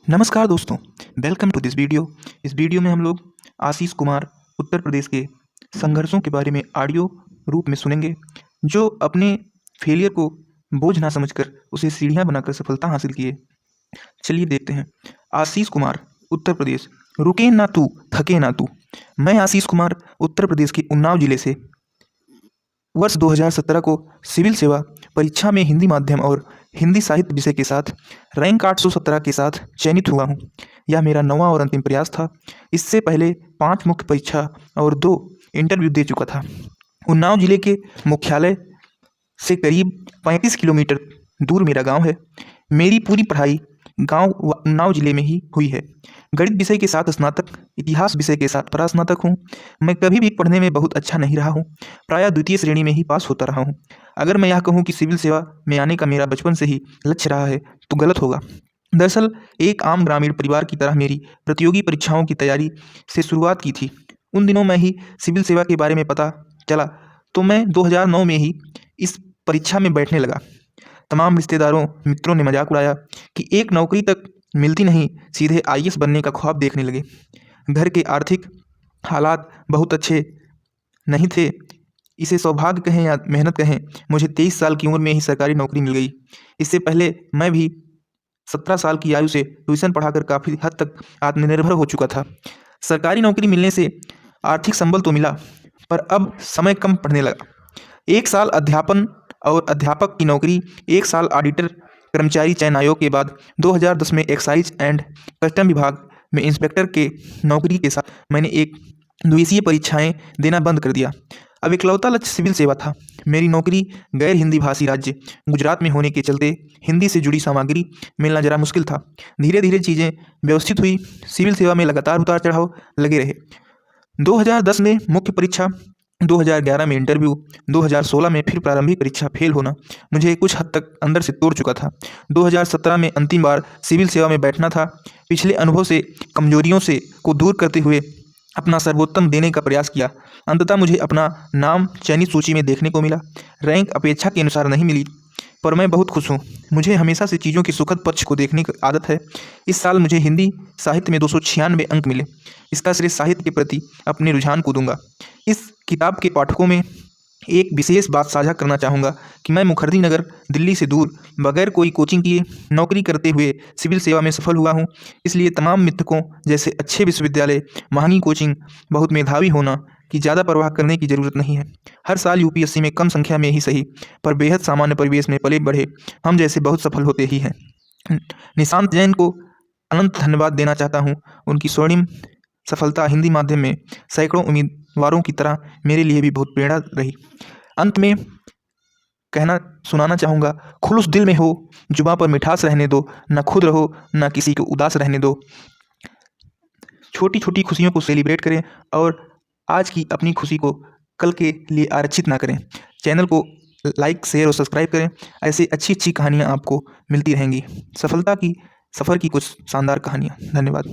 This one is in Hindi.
नमस्कार दोस्तों, वेलकम टू दिस वीडियो। इस वीडियो में हम लोग आशीष कुमार उत्तर प्रदेश के संघर्षों के बारे में ऑडियो रूप में सुनेंगे, जो अपने फेलियर को बोझ ना समझकर उसे सीढ़ियां बनाकर सफलता हासिल किए। चलिए देखते हैं। आशीष कुमार, उत्तर प्रदेश। रुके ना तू, थके ना तू। मैं आशीष कुमार उत्तर प्रदेश के उन्नाव जिले से वर्ष 2017 को सिविल सेवा परीक्षा में हिंदी माध्यम और हिंदी साहित्य विषय के साथ रैंक 817 के साथ चयनित हुआ हूँ। यह मेरा 9वां और अंतिम प्रयास था। इससे पहले 5 मुख्य परीक्षा और 2 इंटरव्यू दे चुका था। उन्नाव जिले के मुख्यालय से करीब 35 किलोमीटर दूर मेरा गांव है। मेरी पूरी पढ़ाई गांव उन्नाव जिले में ही हुई है। गणित विषय के साथ स्नातक, इतिहास विषय के साथ परास्नातक हूँ। मैं कभी भी पढ़ने में बहुत अच्छा नहीं रहा हूँ, प्रायः द्वितीय श्रेणी में ही पास होता रहा हूँ। अगर मैं यह कहूँ कि सिविल सेवा में आने का मेरा बचपन से ही लक्ष्य रहा है तो गलत होगा। दरअसल एक आम ग्रामीण परिवार की तरह मेरी प्रतियोगी परीक्षाओं की तैयारी से शुरुआत की थी। उन दिनों में ही सिविल सेवा के बारे में पता चला तो मैं 2009 में ही इस परीक्षा में बैठने लगा। तमाम रिश्तेदारों, मित्रों ने मजाक उड़ाया कि एक नौकरी तक मिलती नहीं, सीधे आईएएस बनने का ख्वाब देखने लगे। घर के आर्थिक हालात बहुत अच्छे नहीं थे। इसे सौभाग्य कहें या मेहनत कहें, मुझे 23 साल की उम्र में ही सरकारी नौकरी मिल गई। इससे पहले मैं भी 17 साल की आयु से ट्यूशन पढ़ाकर काफ़ी हद तक आत्मनिर्भर हो चुका था। सरकारी नौकरी मिलने से आर्थिक संबल तो मिला, पर अब समय कम पड़ने लगा। 1 साल अध्यापन और अध्यापक की नौकरी, 1 साल ऑडिटर कर्मचारी चयन आयोग के बाद 2010 में एक्साइज एंड कस्टम विभाग में इंस्पेक्टर के नौकरी के साथ मैंने एक द्वितीय परीक्षाएं देना बंद कर दिया। अब इकलौता लक्ष्य सिविल सेवा था। मेरी नौकरी गैर हिंदी भाषी राज्य गुजरात में होने के चलते हिंदी से जुड़ी सामग्री मिलना जरा मुश्किल था। धीरे धीरे चीज़ें व्यवस्थित हुई। सिविल सेवा में लगातार उतार चढ़ाव लगे रहे। 2010 में मुख्य परीक्षा, 2011 में इंटरव्यू, 2016 में फिर प्रारंभिक परीक्षा फेल होना मुझे कुछ हद तक अंदर से तोड़ चुका था। 2017 में अंतिम बार सिविल सेवा में बैठना था। पिछले अनुभव से कमजोरियों से को दूर करते हुए अपना सर्वोत्तम देने का प्रयास किया। अंततः मुझे अपना नाम चयनित सूची में देखने को मिला। रैंक अपेक्षा के अनुसार नहीं मिली, पर मैं बहुत खुश हूँ। मुझे हमेशा से चीज़ों के सुखद पक्ष को देखने की आदत है। इस साल मुझे हिंदी साहित्य में 296 अंक मिले। इसका श्रेय साहित्य के प्रति अपने रुझान को दूंगा। इस किताब के पाठकों में एक विशेष बात साझा करना चाहूँगा कि मैं मुखर्जी नगर, दिल्ली से दूर, बगैर कोई कोचिंग किए नौकरी करते हुए सिविल सेवा में सफल हुआ हूँ। इसलिए तमाम मिथकों जैसे अच्छे विश्वविद्यालय, महंगी कोचिंग, बहुत मेधावी होना की ज़्यादा परवाह करने की ज़रूरत नहीं है। हर साल यूपीएससी में कम संख्या में ही सही, पर बेहद सामान्य परिवेश में पले बढ़े हम जैसे बहुत सफल होते ही हैं। निशांत जैन को अनंत धन्यवाद देना चाहता हूँ। उनकी स्वर्णिम सफलता हिंदी माध्यम में सैकड़ों उम्मीदवारों की तरह मेरे लिए भी बहुत प्रेरणा रही। अंत में सुनाना चाहूँगा, खुलूस दिल में हो, जुबां पर मिठास रहने दो, ना खुद रहो ना किसी को उदास रहने दो। छोटी छोटी खुशियों को सेलिब्रेट करें और आज की अपनी खुशी को कल के लिए आरक्षित ना करें। चैनल को लाइक, शेयर और सब्सक्राइब करें। ऐसी अच्छी अच्छी कहानियाँ आपको मिलती रहेंगी, सफलता की सफ़र की कुछ शानदार कहानियाँ। धन्यवाद।